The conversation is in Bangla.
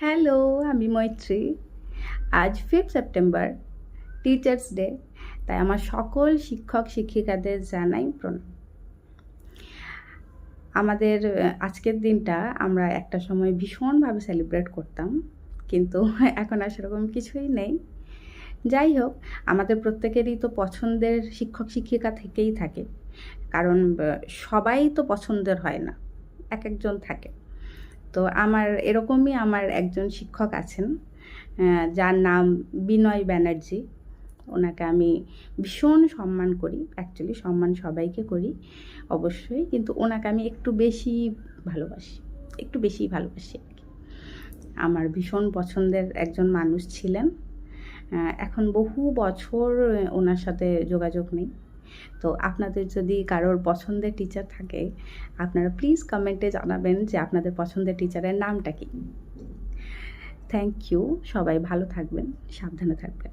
হ্যালো, আমি মৈত্রী। আজ 5 সেপ্টেম্বর টিচার্স ডে। তাই আমার সকল শিক্ষক শিক্ষিকাদের জানাই প্রণাম। আমাদের আজকের দিনটা আমরা একটা সময় ভীষণভাবে সেলিব্রেট করতাম, কিন্তু এখন আর সেরকম কিছুই নেই। যাই হোক, আমাদের প্রত্যেকেরই তো পছন্দের শিক্ষক শিক্ষিকা থেকেই থাকে, কারণ সবাই তো পছন্দের হয় না, এক একজন থাকে। তো এরকমই আমার একজন শিক্ষক আছেন, যার নাম বিনয় ব্যানার্জি। ওনাকে আমি ভীষণ সম্মান করি। অ্যাকচুয়ালি সম্মান সবাইকে করি অবশ্যই, কিন্তু ওনাকে আমি একটু বেশিই ভালোবাসি আর কি। আমার ভীষণ পছন্দের একজন মানুষ ছিলেন। এখন বহু বছর ওনার সাথে যোগাযোগ নেই। তো আপনাদের যদি কারোর পছন্দের টিচার থাকে, আপনারা প্লিজ কমেন্টে জানাবেন যে আপনাদের পছন্দের টিচারের নামটা কী। Thank you. সবাই ভালো থাকবেন, সাবধানে থাকবেন।